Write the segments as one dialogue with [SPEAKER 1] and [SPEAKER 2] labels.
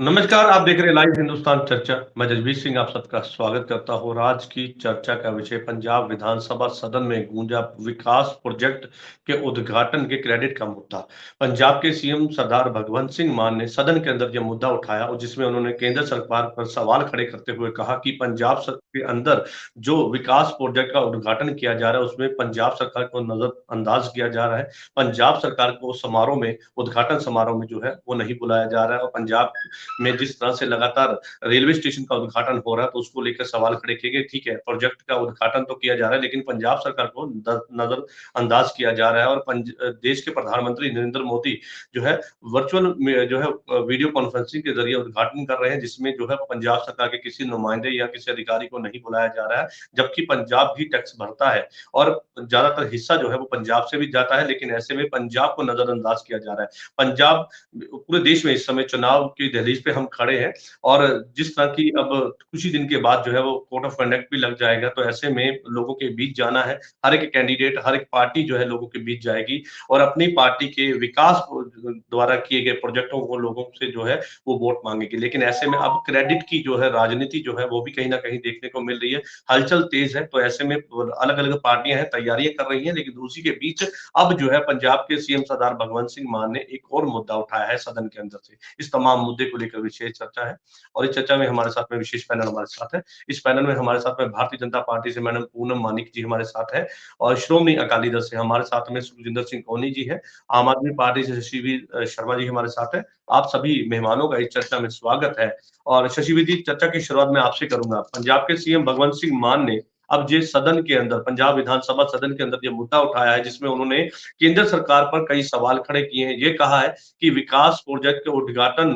[SPEAKER 1] नमस्कार, आप देख रहे हैं लाइव हिंदुस्तान चर्चा। मैं जसबीर सिंह आप सबका स्वागत करता हूँ और आज की चर्चा का विषय पंजाब विधानसभा सदन में गूंजा विकास प्रोजेक्ट के उद्घाटन के क्रेडिट का मुद्दा। पंजाब के सीएम सरदार भगवंत सिंह मान ने सदन के अंदर यह मुद्दा उठाया और जिसमें उन्होंने केंद्र सरकार पर सवाल खड़े करते हुए कहा कि पंजाब के अंदर जो विकास प्रोजेक्ट का उद्घाटन किया जा रहा है उसमें पंजाब सरकार को नजरअंदाज किया जा रहा है। पंजाब सरकार को समारोह में उद्घाटन समारोह में जो है वो नहीं बुलाया जा रहा है और पंजाब में जिस तरह से लगातार रेलवे स्टेशन का उद्घाटन हो रहा है तो उसको लेकर सवाल खड़े किए गए। ठीक है, प्रोजेक्ट का उद्घाटन तो किया जा रहा है लेकिन पंजाब सरकार को नजरअंदाज किया जा रहा है और देश के प्रधानमंत्री नरेंद्र मोदी जो है वर्चुअल जो है वीडियो कॉन्फ्रेंसिंग के जरिए उद्घाटन कर रहे हैं, जिसमें जो है पंजाब सरकार के किसी नुमाइंदे या किसी अधिकारी को नहीं बुलाया जा रहा है, जबकि पंजाब भी टैक्स भरता है और ज्यादातर हिस्सा जो है वो पंजाब से भी जाता है, लेकिन ऐसे में पंजाब को नजरअंदाज किया जा रहा है। पंजाब पूरे देश में इस समय चुनाव की दहलीज पे हम खड़े हैं और जिस तरह की अब कुछ ही दिन के बाद जो है वो कोड ऑफ कंडक्ट भी लग जाएगा, तो ऐसे में लोगों के बीच जाना है। हर एक कैंडिडेट, हर एक पार्टी जो है लोगों के बीच जाएगी और अपनी पार्टी के विकास द्वारा किए गए प्रोजेक्टों को लोगों से जो है वो वोट मांगेगी। लेकिन ऐसे में अब क्रेडिट की जो है राजनीति जो है वो भी कहीं ना कहीं देखने को मिल रही है। हलचल तेज है, तो ऐसे में अलग अलग पार्टियां हैं, तैयारियां कर रही हैं, लेकिन उसी के बीच अब जो है पंजाब के सीएम सरदार भगवंत सिंह मान ने एक और मुद्दा उठाया है सदन के अंदर से। इस तमाम मुद्दे को लेकर विशेष चर्चा है और इस चर्चा में हमारे साथ में विशेष पैनल हमारे साथ है। इस पैनल में हमारे साथ में भारतीय जनता पार्टी से मैडम पूनम मानिक जी हमारे साथ है और श्रोमणी अकाली दल से हमारे साथ में सुखजिंदर सिंह कोहली जी है। आम आदमी पार्टी से शशिवीर शर्मा जी हमारे साथ है। आप सभी मेहमानों का इस चर्चा में स्वागत है और शशिवीर जी, चर्चा की शुरुआत में आपसे करूंगा। पंजाब के सीएम भगवंत सिंह मान ने अब जे सदन के अंदर, पंजाब विधानसभा सदन के अंदर ये मुद्दा उठाया है, जिसमें उन्होंने केंद्र सरकार पर कई सवाल खड़े किए हैं। ये कहा है कि विकास प्रोजेक्ट के उद्घाटन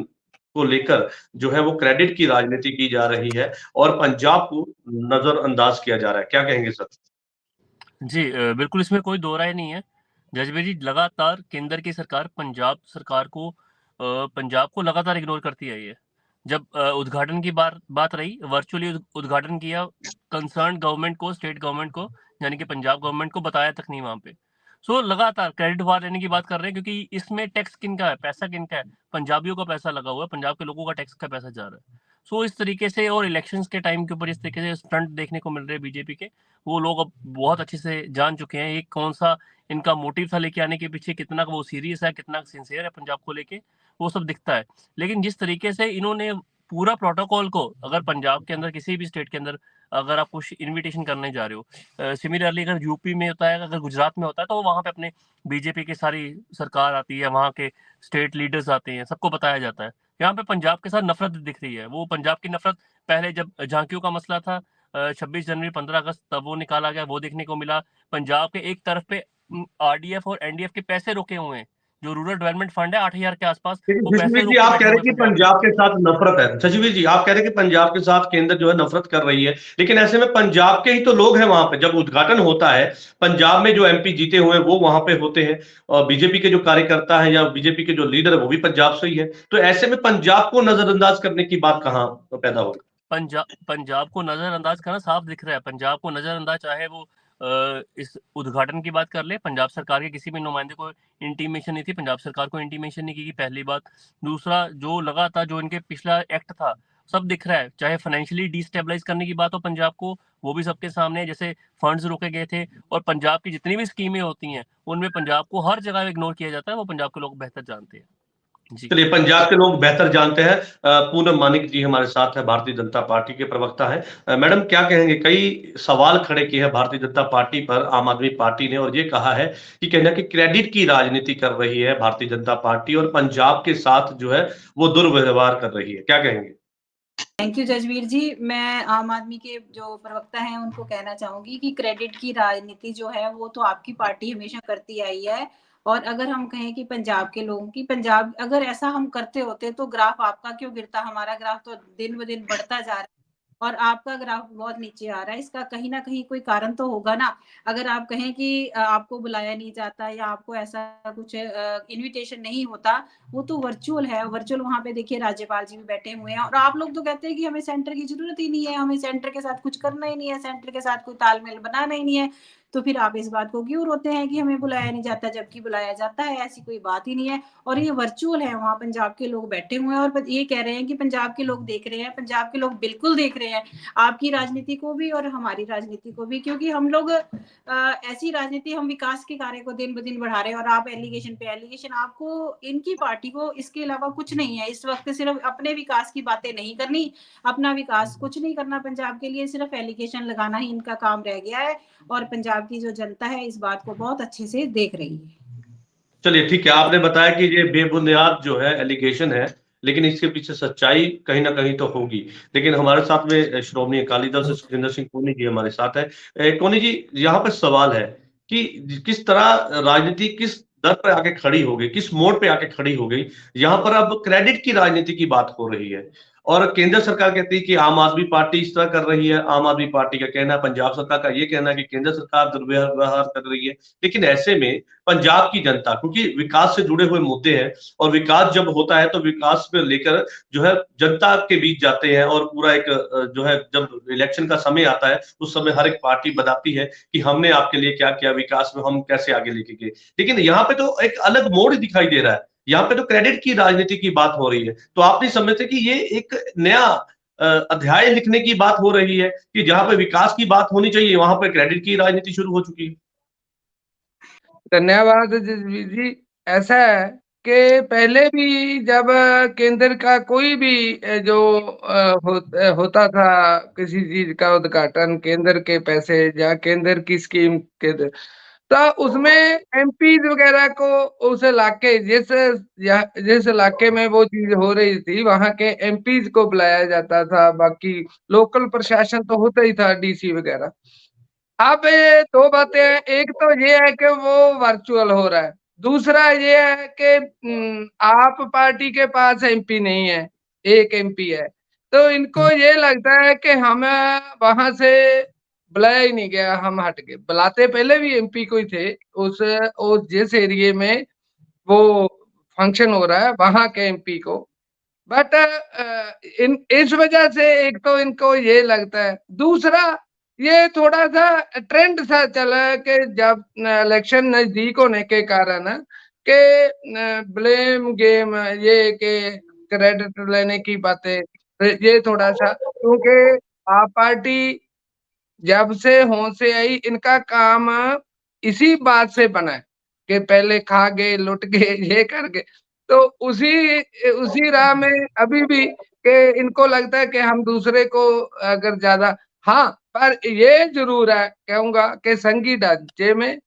[SPEAKER 1] को लेकर जो है वो क्रेडिट की राजनीति की जा रही है और पंजाब को नजरअंदाज किया जा रहा है। क्या कहेंगे सर?
[SPEAKER 2] जी बिल्कुल इसमें कोई दो राय नहीं है। जजबीर जी, लगातार केंद्र की सरकार पंजाब सरकार को पंजाब को लगातार इग्नोर करती आई है। जब उद्घाटन की बात रही, वर्चुअली उद्घाटन किया, कंसर्न गवर्नमेंट को, स्टेट गवर्नमेंट को, यानी कि पंजाब गवर्नमेंट को बताया तक नहीं वहां पे। सो लगातार क्रेडिट वार लेने की बात कर रहे हैं, क्योंकि इसमें टैक्स किनका है, पैसा किनका है? पंजाबियों का पैसा लगा हुआ है, पंजाब के लोगों का टैक्स का पैसा जा रहा है। सो इस तरीके से, और इलेक्शंस के टाइम के ऊपर इस तरीके से स्टंट देखने को मिल रहे हैं बीजेपी के। वो लोग अब बहुत अच्छे से जान चुके हैं ये कौन सा इनका मोटिव था लेके आने के पीछे, कितना वो सीरियस है, कितना सिंसियर है पंजाब को लेके, वो सब दिखता है। लेकिन जिस तरीके से इन्होंने पूरा प्रोटोकॉल को, अगर पंजाब के अंदर किसी भी स्टेट के अंदर अगर आप कुछ इनविटेशन करने जा रहे हो, सिमिलरली अगर यूपी में होता है, अगर गुजरात में होता है, तो वहां पे अपने बीजेपी की सारी सरकार आती है, वहां के स्टेट लीडर्स आते हैं, सबको बताया जाता है। यहाँ पे पंजाब के साथ नफरत दिख रही है। वो पंजाब की नफरत पहले जब झांकियों का मसला था, 26 जनवरी 15 अगस्त, तब वो निकाला गया, वो देखने को मिला। पंजाब के एक तरफ पे आरडीएफ और एनडीएफ के पैसे रोके हुए हैं, जो रूरल डेवलपमेंट फंड है 8,000 के आसपास, वो पैसे
[SPEAKER 1] शशिवीर जी,
[SPEAKER 2] रोक के
[SPEAKER 1] आप
[SPEAKER 2] बैठे
[SPEAKER 1] कह रहे
[SPEAKER 2] हुए
[SPEAKER 1] हैं कि
[SPEAKER 2] पंजाब के।
[SPEAKER 1] पंजाब के साथ नफरत है। शशिवीर जी, आप कह रहे हैं कि पंजाब के साथ केंद्र जो है नफरत कर रही है, लेकिन ऐसे में पंजाब के ही तो लोग हैं वहां पे जब उद्घाटन होता है। पंजाब में जो एमपी जीते हुए हैं वो वहां पे होते हैं और बीजेपी के जो कार्यकर्ता है या बीजेपी के जो लीडर है वो भी पंजाब से ही है, तो ऐसे में पंजाब को नजरअंदाज करने की बात कहाँ पैदा होगी?
[SPEAKER 2] पंजाब को नजरअंदाज करना साफ दिख रहा है। पंजाब को नजरअंदाज, चाहे वो इस उद्घाटन की बात कर ले, पंजाब सरकार के किसी भी नुमाइंदे को इंटीमेशन नहीं थी, पंजाब सरकार को इंटीमेशन नहीं की, पहली बात। दूसरा, जो लगातार जो इनके पिछला एक्ट था, सब दिख रहा है। चाहे फाइनेंशियली डिस्टेबलाइज करने की बात हो पंजाब को, वो भी सबके सामने है। जैसे फंड्स रोके गए थे, और पंजाब की जितनी भी स्कीमें होती हैं उनमें पंजाब को हर जगह इग्नोर किया जाता है, वो पंजाब के लोग बेहतर जानते हैं। जी
[SPEAKER 1] चलिए, पंजाब के लोग बेहतर जानते हैं। पूनम मानिक जी हमारे साथ है, भारतीय जनता पार्टी के प्रवक्ता है। मैडम, क्या कहेंगे? कई सवाल खड़े किए हैं भारतीय जनता पार्टी पर आम आदमी पार्टी ने और ये कहा है कि कहना कि क्रेडिट की राजनीति कर रही है भारतीय जनता पार्टी और पंजाब के साथ जो है वो दुर्व्यवहार कर रही है। क्या कहेंगे?
[SPEAKER 3] थैंक यू जजवीर जी। मैं आम आदमी के जो प्रवक्ता हैं उनको कहना चाहूंगी कि क्रेडिट की राजनीति जो है वो तो आपकी पार्टी हमेशा करती आई है। और अगर हम कहें कि पंजाब के लोगों की, पंजाब अगर ऐसा हम करते होते तो ग्राफ आपका क्यों गिरता? हमारा ग्राफ तो दिन ब दिन बढ़ता जा रहा है और आपका ग्राफ बहुत नीचे आ रहा है। इसका कहीं ना कहीं कोई कारण तो होगा ना। अगर आप कहें कि आपको बुलाया नहीं जाता या आपको ऐसा कुछ इनविटेशन नहीं होता, वो तो वर्चुअल है। वर्चुअल वहां पे देखिए राज्यपाल जी भी बैठे हुए हैं और आप लोग तो कहते हैं कि हमें सेंटर की जरूरत ही नहीं है, हमें सेंटर के साथ कुछ करना ही नहीं है, सेंटर के साथ कोई तालमेल बनाना ही नहीं है। तो फिर आप इस बात को क्यों रोते हैं कि हमें बुलाया नहीं जाता, जबकि बुलाया जाता है, ऐसी कोई बात ही नहीं है। और ये वर्चुअल है, वहाँ पंजाब के लोग बैठे हुए हैं और ये कह रहे हैं कि पंजाब के लोग देख रहे हैं। पंजाब के लोग बिल्कुल देख रहे हैं, आपकी राजनीति को भी और हमारी राजनीति को भी, क्योंकि हम लोग ऐसी राजनीति, हम विकास के कार्य को दिन ब दिन बढ़ा रहे हैं और आप एलिगेशन पे एलिगेशन। आपको, इनकी पार्टी को इसके अलावा कुछ नहीं है इस वक्त, सिर्फ अपने विकास की बातें नहीं करनी, अपना विकास कुछ नहीं करना पंजाब के लिए, सिर्फ एलिगेशन लगाना ही इनका काम रह गया है। और पंजाब की जो जनता है इस बात को बहुत अच्छे से देख रही है।
[SPEAKER 1] चलिए ठीक है, आपने बताया कि ये बेबुनियाद जो है एलिगेशन है, लेकिन इसके पीछे सच्चाई कहीं ना कहीं तो होगी। लेकिन हमारे साथ में श्रोमणी अकाली दल से सुखविंदर सिंह कोहनी जी हमारे साथ है। कोहनी जी, यहाँ पर सवाल है कि किस तरह राजनीति किस दर पर आके खड़ी हो गई, किस मोड़ पे आके खड़ी हो गई। यहाँ पर अब क्रेडिट की राजनीति की बात हो रही है और केंद्र सरकार कहती है कि आम आदमी पार्टी इस तरह कर रही है। आम आदमी पार्टी का कहना है, पंजाब सरकार का ये कहना है कि केंद्र सरकार दुर्व्यवहार कर रही है। लेकिन ऐसे में पंजाब की जनता, क्योंकि विकास से जुड़े हुए मुद्दे हैं और विकास जब होता है तो विकास को लेकर जो है जनता के बीच जाते हैं और पूरा एक जो है जब इलेक्शन का समय आता है उस समय हर एक पार्टी बताती है कि हमने आपके लिए क्या किया, विकास में हम कैसे आगे लेके गए। लेकिन यहाँ पे तो एक अलग मोड़ दिखाई दे रहा है, यहाँ पे तो क्रेडिट की राजनीति की बात हो रही है। तो आप नहीं समझते कि ये एक नया अध्याय लिखने की बात हो रही है कि जहां पे विकास की बात होनी चाहिए वहां पे क्रेडिट की राजनीति शुरू हो चुकी है?
[SPEAKER 4] धन्यवाद जसवीर जी। ऐसा है कि पहले भी जब केंद्र का कोई भी जो होता था किसी चीज का उद्घाटन केंद्र के पैसे या केंद्र की स्कीम के, तो उसमें एमपी वगैरह को उस इलाके जिस इलाके में वो चीज हो रही थी वहां के एमपी को बुलाया जाता था। बाकी लोकल प्रशासन तो होता ही था, डीसी वगैरह। अब ये दो बातें हैं, एक तो ये है कि वो वर्चुअल हो रहा है, दूसरा ये है कि आप पार्टी के पास एमपी नहीं है, एक एमपी है, तो इनको ये लगता है कि हमें वहां से बुलाया ही नहीं गया, हम हट गए। बुलाते पहले भी एमपी को ही थे, उस जिस एरिया में वो फंक्शन हो रहा है वहां के एमपी को। बट इस वजह से एक तो इनको ये लगता है, दूसरा ये थोड़ा सा ट्रेंड सा चला है कि जब इलेक्शन नजदीक होने के कारण के ब्लेम गेम, ये के क्रेडिट लेने की बातें, ये थोड़ा सा, क्योंकि आप पार्टी जब से होश से आई इनका काम इसी बात से बना है कि पहले खा गए, लुट गए, ये कर गए। तो उसी राह में अभी भी कि इनको लगता है कि हम दूसरे को अगर ज्यादा, हाँ, पर ये जरूर है कहूंगा कि संघीय ढांचे में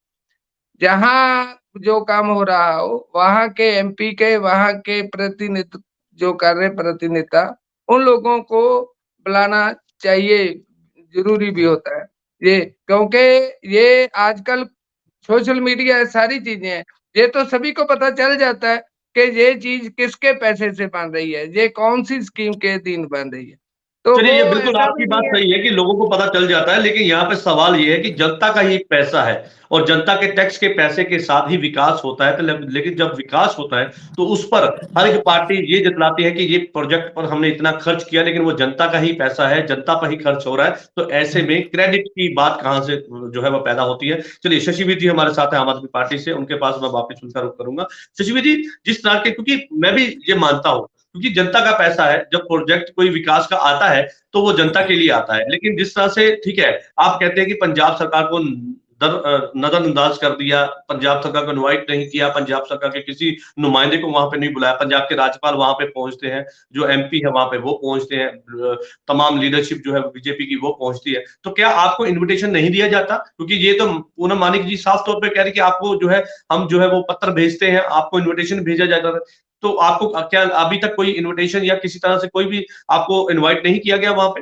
[SPEAKER 4] जहां जो काम हो रहा हो वहां के एमपी के, वहां के प्रतिनिधित्व जो कर रहे प्रतिनिधिता, उन लोगों को बुलाना चाहिए, जरूरी भी होता है ये, क्योंकि ये आजकल सोशल मीडिया सारी चीजें हैं, ये तो सभी को पता चल जाता है कि ये चीज किसके पैसे से बन रही है, ये कौन सी स्कीम के अधीन बन रही है। तो
[SPEAKER 1] चलिए, ये
[SPEAKER 4] वो
[SPEAKER 1] बिल्कुल
[SPEAKER 4] ऐसा
[SPEAKER 1] आपकी
[SPEAKER 4] भी
[SPEAKER 1] बात
[SPEAKER 4] नहीं है।
[SPEAKER 1] सही है कि लोगों को पता चल जाता है, लेकिन यहाँ पे सवाल ये है कि जनता का ही एक पैसा है और जनता के टैक्स के पैसे के साथ ही विकास होता है। तो लेकिन जब विकास होता है तो उस पर हर एक पार्टी ये जतलाती है कि ये प्रोजेक्ट पर हमने इतना खर्च किया, लेकिन वो जनता का ही पैसा है, जनता पर ही खर्च हो रहा है। तो ऐसे में क्रेडिट की बात कहां से जो है वो पैदा होती है? चलिए, शशिवीर जी हमारे साथ है आम आदमी पार्टी से, उनके पास मैं वापिस उनका रुख करूंगा। शशिवीर जी, जिस तरह के, क्योंकि मैं भी ये मानता हूं क्योंकि जनता का पैसा है, जब प्रोजेक्ट कोई विकास का आता है तो वो जनता के लिए आता है। लेकिन जिस तरह से, ठीक है, आप कहते हैं कि पंजाब सरकार को नजरअंदाज कर दिया, पंजाब सरकार को इनवाइट नहीं किया, पंजाब सरकार के किसी नुमाइंदे को वहां पे नहीं बुलाया, पंजाब के राज्यपाल वहां पे पहुंचते हैं, जो एमपी है वहां पे वो पहुंचते हैं, तमाम लीडरशिप जो है बीजेपी की वो पहुंचती है। तो क्या आपको इन्विटेशन नहीं दिया जाता? क्योंकि ये तो पूनम मानिक जी साफ तौर पर कह रही कि आपको जो है हम जो है वो पत्र भेजते हैं, आपको इन्विटेशन भेजा जाता है। तो आपको क्या अभी तक कोई इनविटेशन या किसी तरह से कोई भी आपको इनवाइट नहीं किया गया वहां पे?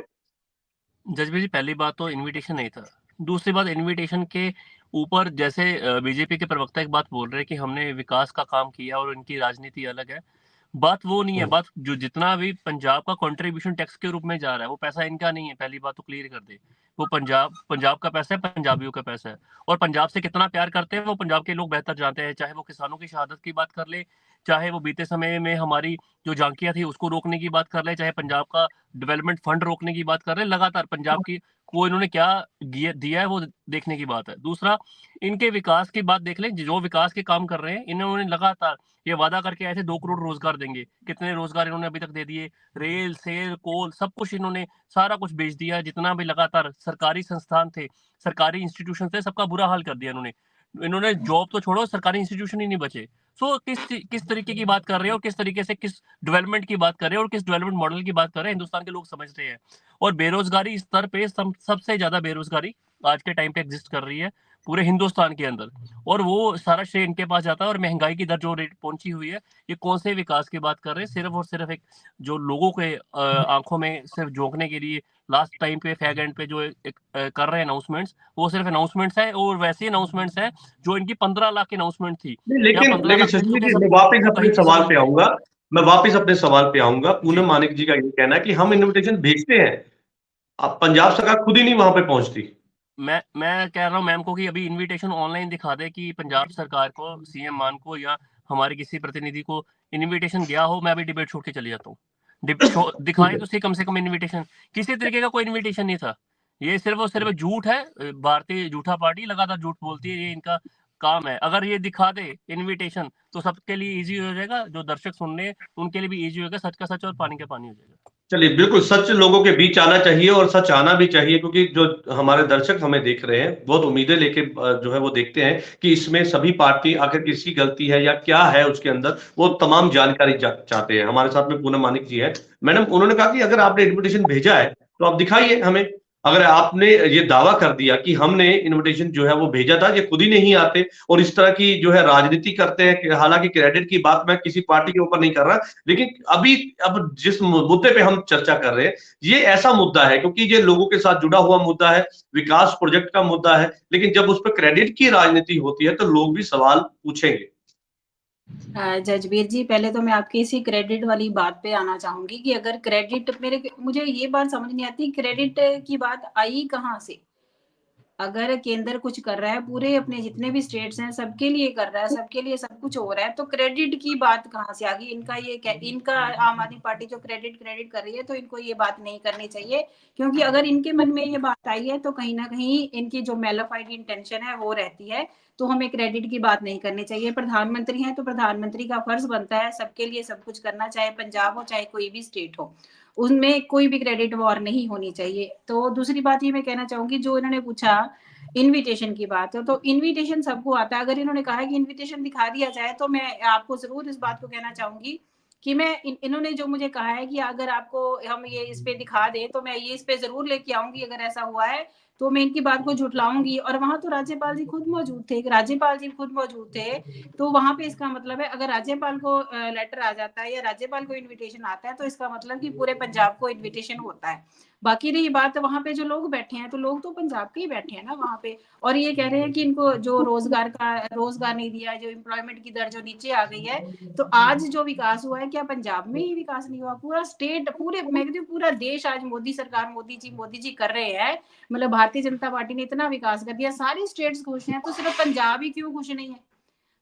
[SPEAKER 2] जजबीर जी, पहली बात तो इनविटेशन नहीं था। दूसरी बात, इनविटेशन के ऊपर जैसे बीजेपी के प्रवक्ता एक बात बोल रहे हैं कि हमने विकास का काम किया और उनकी राजनीति अलग है, बात वो नहीं है। बात जो जितना भी पंजाब का कंट्रीब्यूशन टैक्स के रूप में जा रहा है वो पैसा इनका नहीं है, पहली बात तो क्लियर कर दे। वो पंजाब का पैसा है, पंजाबियों का पैसा है। और पंजाब से कितना प्यार करते हैं वो पंजाब के लोग बेहतर जानते हैं, चाहे वो किसानों की शहादत की बात कर ले, चाहे वो बीते समय में हमारी जो झांकियां थी उसको रोकने की बात कर ले, चाहे पंजाब का डेवलपमेंट फंड रोकने की बात कर रहे हैं लगातार। पंजाब की को इन्होंने क्या दिया है वो देखने की बात है। दूसरा, इनके विकास की बात देख लें, जो विकास के काम कर रहे हैं इन्होंने लगातार ये वादा करके आए थे 2 करोड़ रोजगार देंगे। कितने रोजगार इन्होंने अभी तक दे दिए? रेल, सेल, कोल सब कुछ इन्होंने सारा कुछ बेच दिया। जितना भी लगातार सरकारी संस्थान थे, सरकारी इंस्टीट्यूशन थे, सबका बुरा हाल कर दिया इन्होंने जॉब तो छोड़ो, सरकारी इंस्टीट्यूशन ही नहीं बचे। सो किस तरीके की बात कर रहे हैं और किस तरीके से किस डेवलपमेंट की बात कर रहे हैं और किस डेवलपमेंट मॉडल की बात कर रहे हैं, हिंदुस्तान के लोग समझ रहे हैं। और बेरोजगारी स्तर पे सबसे ज्यादा बेरोजगारी आज के टाइम पे एग्जिस्ट कर रही है पूरे हिंदुस्तान के अंदर, और वो सारा श्रेय इनके पास जाता है। और महंगाई की दर जो रेट पहुंची हुई है, ये कौन से विकास की बात कर रहे हैं? सिर्फ और सिर्फ एक जो लोगों के आंखों में सिर्फ झोंकने के लिए लास्ट टाइम पे फैग एंड पे जो कर रहे हैं अनाउंसमेंट्स, वो सिर्फ अनाउंसमेंट्स है। और वैसे ही अनाउंसमेंट्स है जो इनकी 15 लाख की अनाउंसमेंट थी।
[SPEAKER 1] लेकिन शशि जी, मैं वापस अपने सवाल पे आऊंगा। पूनम मानिक जी का ये कहना है कि हम इन्विटेशन भेजते हैं, अब पंजाब सरकार खुद ही नहीं वहां पे पहुंचती।
[SPEAKER 2] मैं कह रहा हूँ मैम को कि अभी इनविटेशन ऑनलाइन दिखा दे कि पंजाब सरकार को, सीएम मान को या हमारे किसी प्रतिनिधि को इनविटेशन गया हो, मैं अभी डिबेट छोड़ के चले जाता हूँ। दिखाएं तो सही कम से कम इनविटेशन। किसी तरीके का कोई इनविटेशन नहीं था। ये सिर्फ और सिर्फ झूठ है। भारतीय झूठा पार्टी लगातार झूठ बोलती है, ये इनका काम है। अगर ये दिखा दे इनविटेशन तो सबके लिए इजी हो जाएगा, जो दर्शक सुनने उनके लिए भी इजी होगा, सच का सच और पानी का पानी हो जाएगा।
[SPEAKER 1] चलिए, बिल्कुल सच लोगों के बीच आना चाहिए और सच आना भी चाहिए, क्योंकि जो हमारे दर्शक हमें देख रहे हैं बहुत उम्मीदें लेके जो है वो देखते हैं कि इसमें सभी पार्टी आखिर किसकी गलती है या क्या है उसके अंदर, वो तमाम जानकारी चाहते हैं। हमारे साथ में पूनम मानिक जी है। मैडम, उन्होंने कहा कि अगर आपने इन्विटेशन भेजा है तो आप दिखाइए हमें। अगर आपने ये दावा कर दिया कि हमने इन्विटेशन जो है वो भेजा था, ये खुद ही नहीं आते और इस तरह की जो है राजनीति करते हैं, हालांकि क्रेडिट की बात मैं किसी पार्टी के ऊपर नहीं कर रहा, लेकिन अब जिस मुद्दे पे हम चर्चा कर रहे हैं, ये ऐसा मुद्दा है क्योंकि ये लोगों के साथ जुड़ा हुआ मुद्दा है, विकास प्रोजेक्ट का मुद्दा है। लेकिन जब उस पर क्रेडिट की राजनीति होती है तो लोग भी सवाल पूछेंगे।
[SPEAKER 3] जजबीर जी, पहले तो मैं आपकी इसी क्रेडिट वाली बात पे आना चाहूंगी कि अगर क्रेडिट मुझे ये बात समझ नहीं आती, क्रेडिट की बात आई कहाँ से? अगर केंद्र कुछ कर रहा है, पूरे अपने जितने भी स्टेट्स हैं सबके लिए कर रहा है, सबके लिए सब कुछ हो रहा है, तो क्रेडिट की बात कहाँ से आ गई? इनका आम आदमी पार्टी जो क्रेडिट कर रही है, तो इनको ये बात नहीं करनी चाहिए, क्योंकि अगर इनके मन में ये बात आई है तो कहीं ना कहीं इनकी जो मेलाफाइड इंटेंशन है वो रहती है। तो हमें क्रेडिट की बात नहीं करनी चाहिए। प्रधानमंत्री हैं तो प्रधानमंत्री का फर्ज बनता है सबके लिए सब कुछ करना, चाहे पंजाब हो चाहे कोई भी स्टेट हो, उनमें कोई भी क्रेडिट वॉर नहीं होनी चाहिए। तो दूसरी बात ये मैं कहना चाहूंगी, जो इन्होंने पूछा इनविटेशन की बात है, तो इनविटेशन सबको आता है। अगर इन्होंने कहा है कि इनविटेशन दिखा दिया जाए, तो मैं आपको जरूर इस बात को कहना चाहूंगी कि इन्होंने जो मुझे कहा है कि अगर आपको हम ये इस पे दिखा दें तो मैं ये इस पे जरूर लेके आऊंगी, अगर ऐसा हुआ है तो मैं इनकी बात को झुठलाऊंगी। और वहां तो राज्यपाल जी खुद मौजूद थे, तो वहां पे इसका मतलब है अगर राज्यपाल को लेटर आ जाता है या राज्यपाल को इन्विटेशन आता है, तो इसका मतलब कि पूरे पंजाब को इन्विटेशन होता है। बाकी रही बात वहां पे जो लोग बैठे हैं, तो लोग तो पंजाब के ही बैठे हैं ना वहां पे, और ये कह रहे हैं कि इनको जो रोजगार नहीं दिया, जो एम्प्लॉयमेंट की दर जो नीचे आ गई है। तो आज जो विकास हुआ है, क्या पंजाब में ही विकास नहीं हुआ? पूरा स्टेट, पूरा देश आज मोदी सरकार, मोदी जी कर रहे हैं। मतलब भारतीय जनता पार्टी ने इतना विकास कर दिया, सारी स्टेट्स खुश हैं, तो सिर्फ पंजाब ही क्यों खुश नहीं है?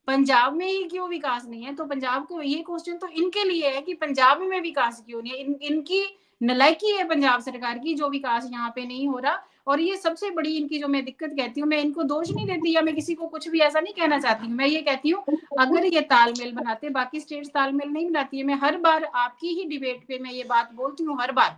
[SPEAKER 3] पंजाब में ही क्यों विकास नहीं है? तो पंजाब को ये क्वेश्चन तो इनके लिए है कि पंजाब में विकास क्यों नहीं है। इनकी नलायकी है पंजाब सरकार की, जो विकास यहाँ पे नहीं हो रहा। और ये सबसे बड़ी इनकी जो मैं दिक्कत कहती हूँ, मैं इनको दोष नहीं देती या मैं किसी को कुछ भी ऐसा नहीं कहना चाहती हूँ। मैं ये कहती हूँ अगर ये तालमेल बनाते, बाकी स्टेट्स तालमेल नहीं बनाती है। मैं हर बार आपकी ही डिबेट पे मैं ये बात बोलती हूँ, हर बार,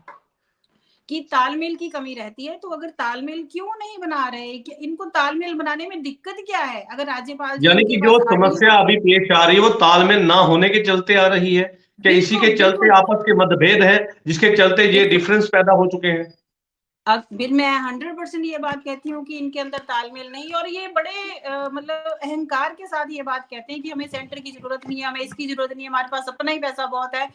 [SPEAKER 3] कि तालमेल की कमी रहती है। तो अगर तालमेल क्यों नहीं बना रहे, कि इनको तालमेल बनाने में दिक्कत क्या है? अगर राज्यपाल
[SPEAKER 1] यानी कि जो समस्या अभी पेश आ रही है वो तालमेल ना होने के चलते आ रही है, क्या इसी के चलते आपस के मतभेद है जिसके चलते ये डिफरेंस पैदा हो चुके हैं?
[SPEAKER 3] अब फिर मैं 100% ये बात कहती हूँ कि इनके अंदर तालमेल नहीं, और ये बड़े मतलब अहंकार के साथ ये बात कहते हैं कि हमें सेंटर की जरूरत नहीं है, हमें इसकी जरूरत नहीं है, हमारे पास अपना ही पैसा बहुत है।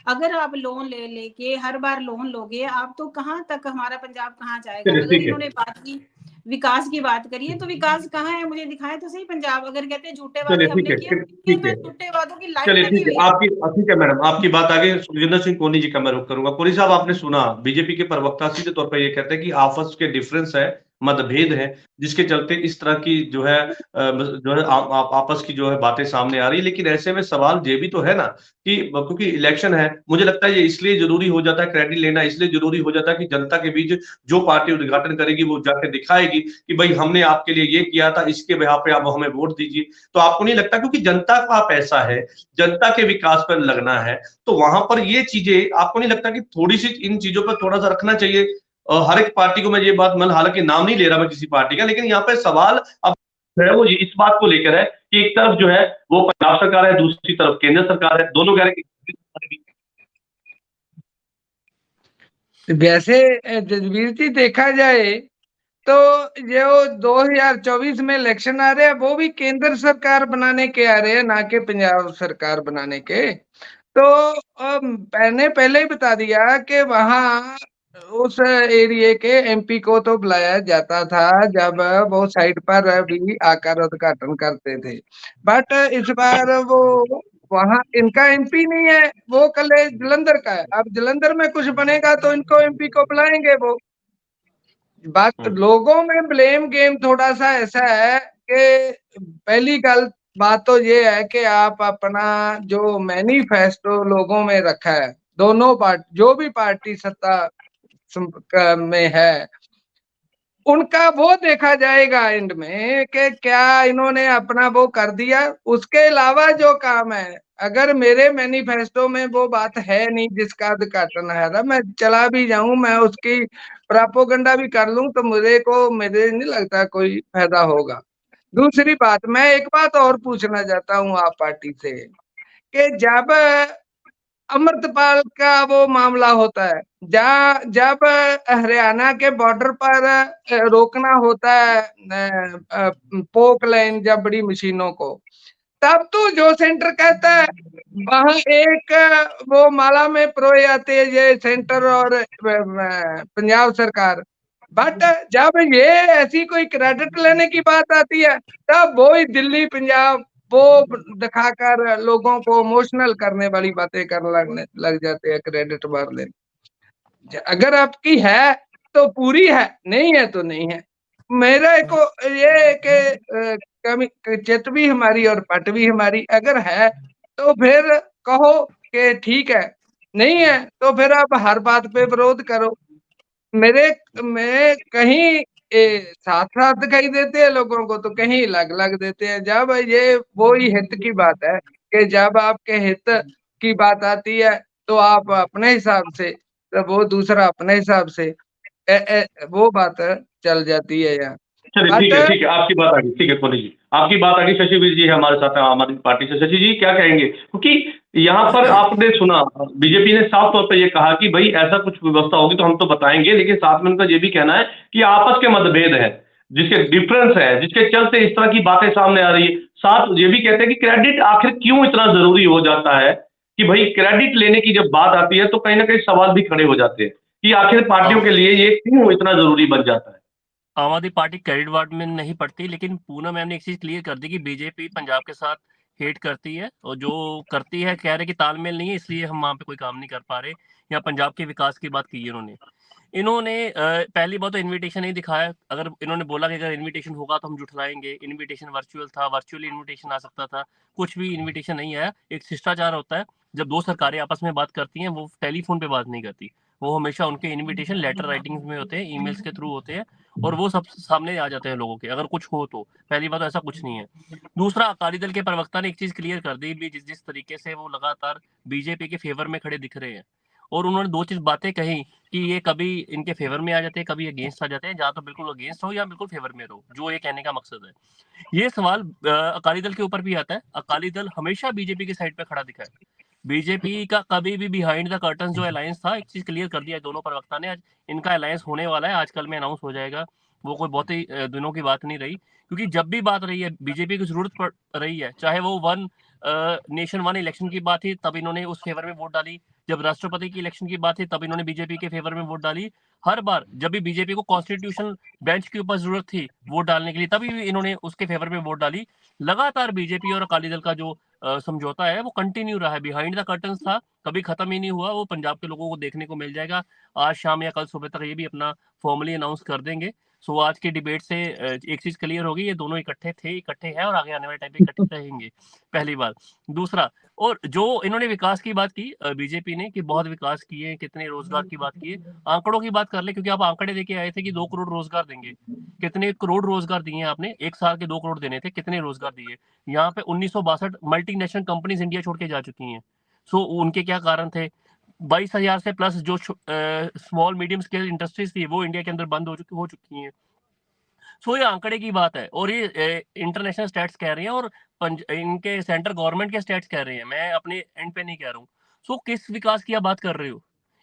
[SPEAKER 3] अगर आप लोन लेके हर बार लोन लोगे आप, तो कहाँ तक हमारा पंजाब कहाँ जाएगा? अगर इन्होंने बात की विकास की बात करिए, तो विकास कहाँ है? मुझे दिखाएं तो सही पंजाब। अगर कहते हैं झूठे वादे हमने किए, झूठे वादों की लाइन लगी हुई है।
[SPEAKER 1] ठीक है मैडम, आपकी बात आगे सुखजिंदर सिंह कोहली जी का मैं रुख करूंगा। कोहली साहब, आपने सुना बीजेपी के प्रवक्ता सीधे तौर पर ये कहते हैं कि आपस के डिफरेंस है, मतभेद है, जिसके चलते इस तरह की जो है आपस की जो है बातें सामने आ रही है। लेकिन ऐसे में सवाल ये भी तो है ना कि क्योंकि इलेक्शन है, मुझे लगता है ये इसलिए जरूरी हो जाता है, क्रेडिट लेना इसलिए जरूरी हो जाता है कि जनता के बीच जो पार्टी उद्घाटन करेगी वो जाके दिखाएगी कि भाई हमने आपके लिए ये किया था, इसके बिहाफ पे आप हमें वोट दीजिए। तो आपको नहीं लगता, क्योंकि जनता का पैसा है, जनता के विकास पर लगना है, तो वहां पर ये चीजें आपको नहीं लगता कि थोड़ी सी इन चीजों पर थोड़ा सा रखना चाहिए? हर एक पार्टी को मैं ये बात, मैं हालांकि नाम नहीं ले रहा मैं किसी पार्टी का, लेकिन यहाँ पे सवाल अब है वो इस बात को लेकर है कि एक तरफ जो है वो पंजाब सरकार है, दूसरी तरफ केंद्र सरकार है, दोनों कह रहे हैं
[SPEAKER 4] वैसे जसवीर जी देखा जाए तो जो 2024 में इलेक्शन आ रहे हैं वो भी केंद्र सरकार बनाने के आ रहे हैं, ना कि पंजाब सरकार बनाने के। तो मैंने पहले ही बता दिया कि वहां उस एरिया के एमपी को तो बुलाया जाता था जब वो साइड पर भी आकर उद्घाटन करते थे, बट इस बार वो वहां इनका एमपी नहीं है, वो कल जलंधर का है। अब जलंधर में कुछ बनेगा तो इनको एमपी को बुलाएंगे वो। बात लोगों में ब्लेम गेम थोड़ा सा ऐसा है कि पहली गल बात तो ये है कि आप अपना जो मैनिफेस्टो लोगों में रखा है, दोनों पार्टी जो भी पार्टी सत्ता में है उनका वो देखा जाएगा एंड में कि क्या इन्होंने अपना वो कर दिया। उसके अलावा जो काम है, अगर मेरे मैनिफेस्टो में वो बात है नहीं जिसका उद्घाटन है, मैं चला भी जाऊं, मैं उसकी प्रोपेगेंडा भी कर लूं, तो मुझे नहीं लगता कोई फायदा होगा। दूसरी बात, मैं एक बात और पूछना चाहता हूं आप पार्टी से कि जब अमृतपाल का वो मामला होता है, जब हरियाणा के बॉर्डर पर रोकना होता है पोक लाइन जब बड़ी मशीनों को, तब तो जो सेंटर कहता है वहां एक वो माला में परोए जाते हैं ये सेंटर और पंजाब सरकार। बट जब ये ऐसी कोई क्रेडिट लेने की बात आती है तब वो ही दिल्ली पंजाब वो दिखाकर लोगों को इमोशनल करने वाली बातें करने लग जाते हैं, क्रेडिट बार लेने। अगर आपकी है तो पूरी है, नहीं है तो नहीं है। मेरा को ये कि कमी चित भी हमारी और पट भी हमारी, अगर है तो फिर कहो कि ठीक है, नहीं है तो फिर आप हर बात पे विरोध करो। मेरे में कहीं साथ साथ दिखाई देते हैं लोगों को तो कहीं अलग अलग देते हैं। जब ये वो ही हित की बात है कि जब आपके हित की बात आती है तो आप अपने हिसाब से, तो वो दूसरा अपने हिसाब से वो बात चल जाती है यार।
[SPEAKER 1] चलिए ठीक है, आपकी बात आ गई, ठीक है कोहली जी, आपकी बात आ गई। शशिवीर जी है हमारे साथ आम आदमी पार्टी से। शशि जी क्या कहेंगे, क्योंकि यहाँ पर आपने सुना बीजेपी ने साफ तौर पर यह कहा कि भाई ऐसा कुछ व्यवस्था होगी तो हम तो बताएंगे, लेकिन साथ में उनका ये भी कहना है कि आपस के मतभेद है, जिसके डिफरेंस है, जिसके चलते इस तरह की बातें सामने आ रही है। साथ ये भी कहते हैं कि क्रेडिट आखिर क्यों इतना जरूरी हो जाता है, कि भाई क्रेडिट लेने की जब बात आती है तो कहीं ना कहीं सवाल भी खड़े हो जाते हैं कि आखिर पार्टियों के लिए ये क्यों इतना जरूरी बन जाता है।
[SPEAKER 2] आम आदमी पार्टी क्रेडिट वार्ड में नहीं पड़ती, लेकिन पूनम मैम ने एक चीज क्लियर कर दी कि बीजेपी पंजाब के साथ हेट करती है, और जो करती है कह रहे कि तालमेल नहीं है इसलिए हम वहां पे कोई काम नहीं कर पा रहे, या पंजाब के विकास की बात की है इन्होंने पहली बात तो इनविटेशन नहीं दिखाया। अगर इन्होंने बोला कि अगर इनविटेशन होगा तो हम जुटलाएंगे, इनविटेशन वर्चुअल था, वर्चुअली इनविटेशन आ सकता था, कुछ भी इनविटेशन नहीं आया। एक शिष्टाचार होता है जब दो सरकारें आपस में बात करती हैं, वो टेलीफोन पे बात नहीं करती, वो हमेशा उनके इनविटेशन लेटर राइटिंग में होते हैं, ईमेल्स के थ्रू होते हैं, और वो सब सामने आ जाते हैं लोगों के, अगर कुछ हो तो। पहली बात तो ऐसा कुछ नहीं है। दूसरा, अकाली दल के प्रवक्ता ने एक चीज क्लियर कर दी भी, जिस तरीके से वो लगातार बीजेपी के फेवर में खड़े दिख रहे हैं, और उन्होंने दो चीज बातें कही कि ये कभी इनके फेवर में आ जाते हैं, कभी अगेंस्ट आ जाते हैं, या तो बिल्कुल अगेंस्ट हो या बिल्कुल फेवर में रहो, जो ये कहने का मकसद है। ये सवाल अकाली दल के ऊपर भी आता है। अकाली दल हमेशा बीजेपी की साइड पे खड़ा दिखा है। बीजेपी का कभी भी बिहाइंड द कर्टन जो अलायंस था, एक चीज क्लियर कर दिया दोनों प्रवक्ता ने, आज इनका अलायंस होने वाला है, आजकल में अनाउंस हो जाएगा। वो कोई बहुत ही दिनों की बात नहीं रही, क्योंकि जब भी बात रही है बीजेपी की जरूरत पड़ रही है, चाहे वो वन नेशन वन इलेक्शन की बात थी तब इन्होंने उस फेवर में वोट डाली, जब राष्ट्रपति की इलेक्शन की बात थी तब इन्होंने बीजेपी के फेवर में वोट डाली, हर बार जब भी बीजेपी को कॉन्स्टिट्यूशनल बेंच के ऊपर जरूरत थी वोट डालने के लिए तभी इन्होंने उसके फेवर में वोट डाली। लगातार बीजेपी और अकाली दल का जो समझौता है वो कंटिन्यू रहा है, बिहाइंड द कर्टन्स था, कभी खत्म ही नहीं हुआ। वो पंजाब के लोगों को देखने को मिल जाएगा, आज शाम या कल सुबह तक ये भी अपना फॉर्मली अनाउंस कर देंगे। सो आज की डिबेट से एक चीज क्लियर होगी, ये दोनों इकट्ठे हैं और आगे आने वाले टाइम पे इकट्ठे रहेंगे, पहली बात। दूसरा, और जो इन्होंने विकास की बात की बीजेपी ने कि बहुत विकास किए, कितने रोजगार की बात की है, आंकड़ों की बात कर ले, क्योंकि आप आंकड़े देके आए थे कि 2 करोड़ रोजगार देंगे। कितने करोड़ रोजगार दिए आपने? 1 साल के 2 करोड़ देने थे, कितने रोजगार दिए? यहाँ पे 1962 मल्टीनेशनल कंपनीज इंडिया छोड़ के जा चुकी हैं। सो उनके क्या कारण थे? 22,000 से प्लस जो स्मॉल मीडियम स्केल इंडस्ट्रीज थी वो इंडिया के अंदर बंद हो चुकी हैं। सो ये आंकड़े की बात है, और ये इंटरनेशनल स्टैट्स कह रही हैं, और इनके सेंट्रल गवर्नमेंट के स्टैट्स कह रहे हैं, मैं अपने एंड पे नहीं कह रहा हूँ। सो किस विकास की आप बात कर रहे हो?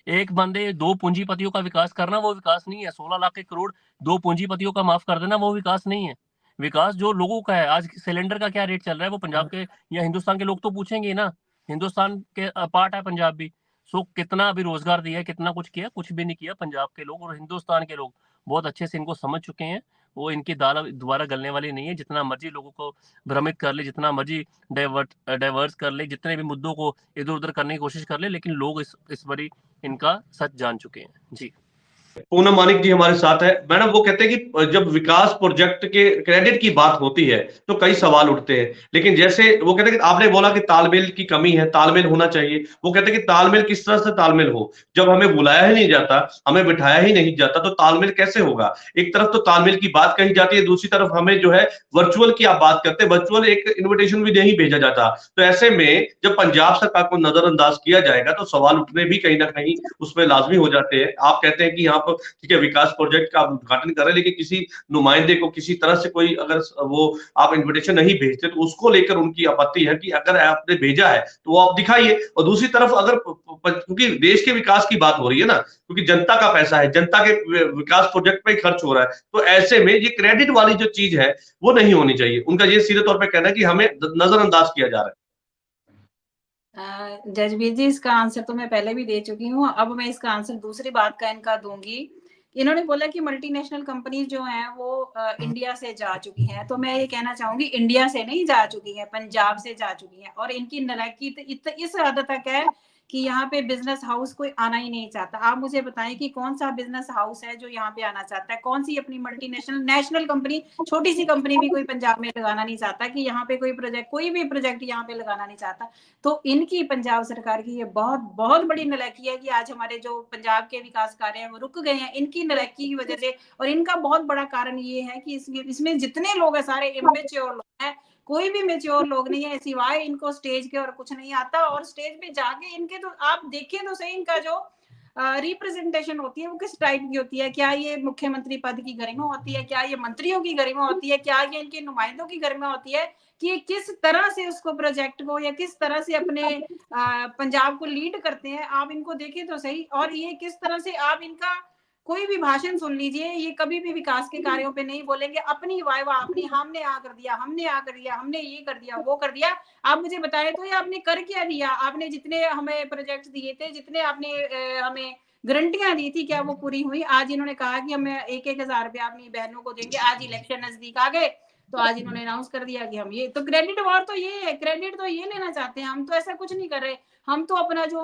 [SPEAKER 2] एक बंदे 2 पूंजीपतियों का विकास करना वो विकास नहीं है। 16 लाख के करोड़ 2 पूंजीपतियों का माफ कर देना वो विकास नहीं है। विकास जो लोगों का है, आज सिलेंडर का क्या रेट चल रहा है वो पंजाब के या हिंदुस्तान के लोग तो पूछेंगे ना। हिंदुस्तान के पार्ट है पंजाब भी। सो कितना अभी रोजगार दिया है, कितना कुछ किया? कुछ भी नहीं किया। पंजाब के लोग और हिंदुस्तान के लोग बहुत अच्छे से इनको समझ चुके हैं। वो इनकी दाल दोबारा गलने वाली नहीं है। जितना मर्जी लोगों को भ्रमित कर ले, जितना मर्जी डाइवर्स कर ले, जितने भी मुद्दों को इधर उधर करने की कोशिश कर ले, लेकिन लोग इस बारी इनका सच जान चुके हैं। जी,
[SPEAKER 1] पूनम मानिक जी हमारे साथ है। मैडम, वो कहते हैं कि जब विकास प्रोजेक्ट के क्रेडिट की बात होती है तो कई सवाल उठते हैं, लेकिन जैसे वो कहते हैं कि आपने बोला कि तालमेल की कमी है, तालमेल होना चाहिए। वो कहते हैं कि तालमेल किस तरह से तालमेल हो? जब हमें बुलाया ही नहीं जाता, हमें बिठाया ही नहीं जाता, तो तालमेल कैसे होगा? एक तरफ तो तालमेल की बात कही जाती है, दूसरी तरफ हमें जो है वर्चुअल की आप बात करते हैं, वर्चुअल एक इन्विटेशन भी नहीं भेजा जाता। तो ऐसे में जब पंजाब सरकार को नजरअंदाज किया जाएगा तो सवाल उठने भी कहीं ना कहीं उसमें लाजमी हो जाते हैं। आप कहते हैं कि यहाँ पर ठीक है, विकास प्रोजेक्ट का आप उद्घाटन कर रहे हैं, लेकिन किसी नुमाइंदे को किसी तरह से कोई अगर वो आप इन्विटेशन नहीं भेजते तो उसको लेकर उनकी आपत्ति है कि अगर आपने भेजा है तो वो आप दिखाइए। और दूसरी तरफ अगर क्योंकि देश के विकास की बात हो रही है ना, क्योंकि जनता का पैसा है, जनता के विकास प्रोजेक्ट पे खर्च हो रहा है, तो ऐसे में ये क्रेडिट वाली जो चीज है वो नहीं होनी चाहिए। उनका ये सीधे तौर पर कहना है कि हमें नजरअंदाज किया जा रहा है।
[SPEAKER 3] जजबीर जी, इसका आंसर तो मैं पहले भी दे चुकी हूँ। अब मैं इसका आंसर दूसरी बात का इनका दूंगी। इन्होंने बोला कि मल्टीनेशनल कंपनीज जो हैं वो इंडिया से जा चुकी हैं, तो मैं ये कहना चाहूंगी इंडिया से नहीं जा चुकी हैं, पंजाब से जा चुकी हैं। और इनकी नालायकी इस हद तक है कि यहाँ पे बिजनेस हाउस कोई आना ही नहीं चाहता। आप मुझे बताएं कि कौन सा बिजनेस हाउस है जो यहाँ पे आना चाहता है? कौन सी अपनी मल्टीनेशनल नेशनल कंपनी, छोटी सी कंपनी भी कोई पंजाब में लगाना नहीं चाहता कि यहाँ पे कोई भी प्रोजेक्ट यहाँ पे लगाना नहीं चाहता। तो इनकी पंजाब सरकार की ये बहुत बहुत बड़ी नालायकी है कि आज हमारे जो पंजाब के विकास कार्य हैं वो रुक गए हैं इनकी नालायकी की वजह से। और इनका बहुत बड़ा कारण ये है कि इसमें जितने लोग हैं सारे इमेच्योर लोग हैं, कोई भी मेच्योर लोग नहीं है, सिवाय इनको स्टेज के और कुछ नहीं आता। और स्टेज पे जाके इनके तो आप देखिए तो सही, इनका जो रिप्रेजेंटेशन होती है वो किस टाइप की होती है? क्या ये मुख्यमंत्री पद की गरिमा होती है? क्या ये मंत्रियों की गरिमा होती है? क्या ये इनके नुमाइंदों की गरिमा होती है कि ये किस तरह से उसको प्रोजेक्ट को या किस तरह से अपने पंजाब को लीड करते हैं? आप इनको देखिए तो सही। और ये किस तरह से आप इनका कोई भी भाषण सुन लीजिए, ये कभी भी विकास के कार्यों पे नहीं बोलेंगे। अपनी वाह अपनी, हमने आ कर दिया, हमने आ कर दिया, हमने ये कर दिया, वो कर दिया। आप मुझे बताएं तो ये आपने कर क्या दिया? आपने जितने हमें प्रोजेक्ट दिए थे, जितने आपने हमें गारंटियां दी थी, क्या वो पूरी हुई? आज इन्होंने कहा कि हमें 1,000 रुपया अपनी बहनों को देंगे। आज इलेक्शन नजदीक आ गए तो आज इन्होंने अनाउंस कर दिया कि हम ये, तो क्रेडिट वॉर तो ये है, क्रेडिट तो ये लेना चाहते हैं। हम तो ऐसा कुछ नहीं कर रहे। हम तो अपना जो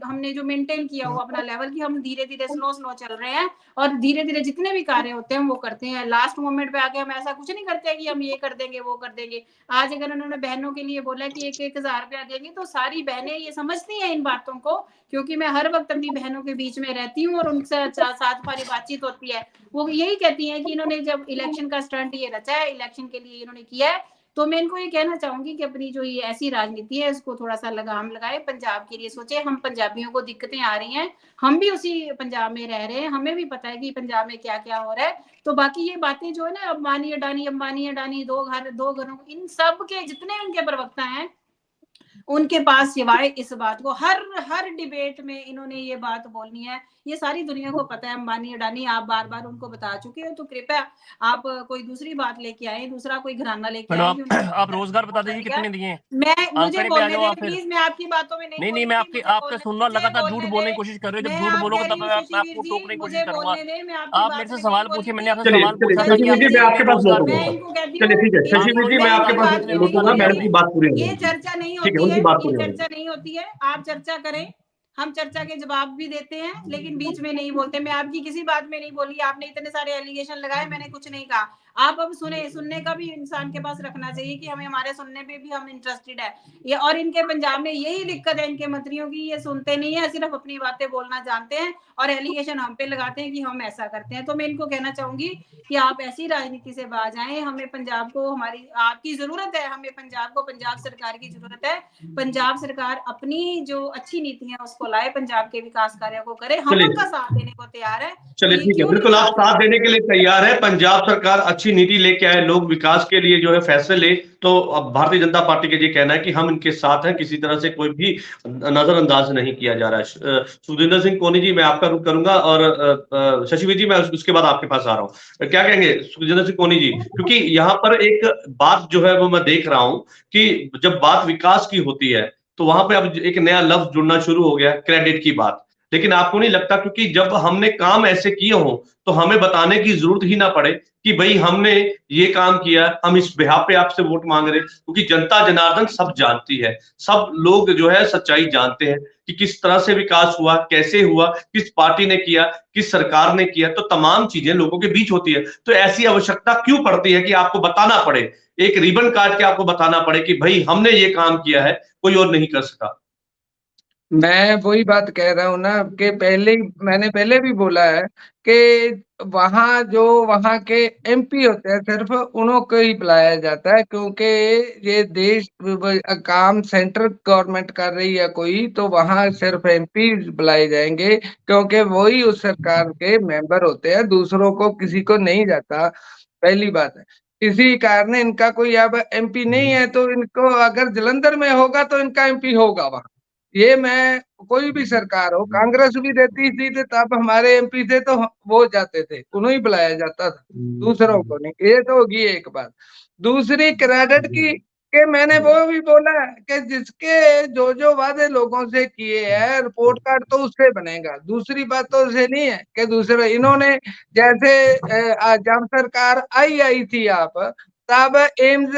[SPEAKER 3] हमने जो मेंटेन किया हुआ अपना लेवल की, हम धीरे धीरे स्लो चल रहे हैं और धीरे धीरे जितने भी कार्य होते हैं वो करते हैं। लास्ट मोमेंट पे आके हम ऐसा कुछ नहीं करते कि हम ये कर देंगे वो कर देंगे। आज अगर उन्होंने बहनों के लिए बोला कि 1,000 रुपया देंगे तो सारी बहनें ये समझती हैं इन बातों को, क्योंकि मैं हर वक्त अपनी बहनों के बीच में रहती हूँ और उनसे साथ हमारी बातचीत होती है। वो यही कहती है कि इन्होंने जब इलेक्शन का स्टंट ये रचा है, इलेक्शन के लिए इन्होंने किया है, तो मैं इनको ये कहना चाहूंगी कि अपनी जो ये ऐसी राजनीति है इसको थोड़ा सा लगाम लगाए, पंजाब के लिए सोचे। हम पंजाबियों को दिक्कतें आ रही हैं, हम भी उसी पंजाब में रह रहे हैं, हमें भी पता है कि पंजाब में क्या क्या हो रहा है। तो बाकी ये बातें जो है ना, अंबानी अडानी, दो घरों, इन सब के जितने उनके प्रवक्ता हैं उनके पास सिवाय इस बात को हर डिबेट में इन्होंने ये बात बोलनी है। ये सारी दुनिया को पता है। अंबानी अडानी आप बार बार उनको बता चुके हो, तो कृपया आप कोई दूसरी बात लेके आए, दूसरा कोई घराना लेके आए।
[SPEAKER 2] आप रोजगार बता दीजिए कितने दिए।
[SPEAKER 3] मुझे बोलने दें प्लीज, मैं आपकी बातों में
[SPEAKER 2] नहीं मैं आपका सुन रहा, लगातार झूठ बोलने की कोशिश कर रहे हो। जब झूठ बोलोगे तब मैं आपको टोकने की कोशिश करूंगा। आप मेरे से सवाल पूछिए, मैंने आपसे सवाल पूछा।
[SPEAKER 1] चलिए ठीक है शशि जी, मैं आपके पास लौटूंगा। मैडम की बात पूरी
[SPEAKER 3] ये चर्चा नहीं होती है, ये चर्चा नहीं होती है। आप चर्चा करें, हम चर्चा के जवाब भी देते हैं, लेकिन बीच में नहीं बोलते। मैं आपकी किसी बात में नहीं बोली, आपने इतने सारे एलिगेशन लगाए, मैंने कुछ नहीं कहा। आप अब सुनने का भी इंसान के पास रखना चाहिए कि हमें हमारे सुनने पे भी हम इंटरेस्टेड है। ये और इनके पंजाब में यही दिक्कत है इनके मंत्रियों की, ये सुनते नहीं है, सिर्फ अपनी बातें बोलना जानते हैं और एलिगेशन हम पे लगाते हैं कि हम ऐसा करते हैं। तो मैं इनको कहना चाहूंगी कि आप ऐसी राजनीति से बाज आए। हमें पंजाब को हमारी आपकी जरूरत है, हमें पंजाब को पंजाब सरकार की जरूरत है। पंजाब सरकार अपनी जो अच्छी नीतियां उसको लाए, पंजाब के विकास कार्यों को करे, हम
[SPEAKER 1] चलिए
[SPEAKER 3] उनका साथ देने को तैयार है।
[SPEAKER 1] चलिए
[SPEAKER 3] ये
[SPEAKER 1] ठीक है,
[SPEAKER 3] क्यों
[SPEAKER 1] बिल्कुल
[SPEAKER 3] नहीं
[SPEAKER 1] आप
[SPEAKER 3] साथ
[SPEAKER 1] साथ
[SPEAKER 3] देते?
[SPEAKER 1] देने के लिए तैयार है। पंजाब सरकार अच्छी नीति लेके आए, लोग विकास के लिए जो है फैसले ले, तो अब भारतीय जनता पार्टी का ये कहना है कि हम इनके साथ हैं, किसी तरह से कोई भी नजरअंदाज नहीं किया जा रहा है। सुखजिंदर सिंह कोनी जी, मैं आपका रुख करूंगा और शशिवीर जी मैं उसके बाद आपके पास आ रहा हूँ। क्या कहेंगे सुखजिंदर सिंह कोनी जी? क्योंकि यहाँ पर एक बात जो है वो मैं देख रहा हूँ कि जब बात विकास की होती है तो वहां पे अब एक नया लफ्ज जुड़ना शुरू हो गया, क्रेडिट की बात। लेकिन आपको नहीं लगता, क्योंकि जब हमने काम ऐसे किए हो तो हमें बताने की जरूरत ही ना पड़े कि भाई हमने ये काम किया, हम इस बिहाफ पे आपसे वोट मांग रहे, क्योंकि जनता जनार्दन सब जानती है, सब लोग जो है सच्चाई जानते हैं कि किस तरह से विकास हुआ, कैसे हुआ, किस पार्टी ने किया, किस सरकार ने किया। तो तमाम चीजें लोगों के बीच होती है, तो ऐसी आवश्यकता क्यों पड़ती है कि आपको बताना पड़े, एक रिबन काट के आपको बताना पड़े कि भाई हमने ये काम किया है, कोई और नहीं कर सका?
[SPEAKER 4] मैं वही बात कह रहा हूँ ना कि मैंने पहले भी बोला है कि वहाँ के एमपी होते हैं, सिर्फ उन्हों को ही बुलाया जाता है, क्योंकि ये काम सेंट्रल गवर्नमेंट कर रही है कोई, तो वहाँ सिर्फ एमपी बुलाए जाएंगे, क्योंकि वही उस सरकार के मेंबर होते हैं, दूसरों को किसी को नहीं जाता। पहली बात है, इसी कारण इनका कोई अब एमपी नहीं है, तो इनको अगर जलंधर में होगा तो इनका एमपी होगा वहां। ये मैं कोई भी सरकार हो, कांग्रेस भी देती थी तो तब हमारे एमपी थे तो वो जाते थे, उन्हें ही बुलाया जाता था, दूसरों को नहीं। ये तो होगी एक बात। दूसरी क्रेडिट की, कि मैंने वो भी बोला है कि जिसके जो जो वादे लोगों से किए हैं, रिपोर्ट कार्ड तो उससे बनेगा। दूसरी बात तो उसे नहीं है कि दूसरे इन्होंने जैसे जब सरकार आई थी आप, तब एम्स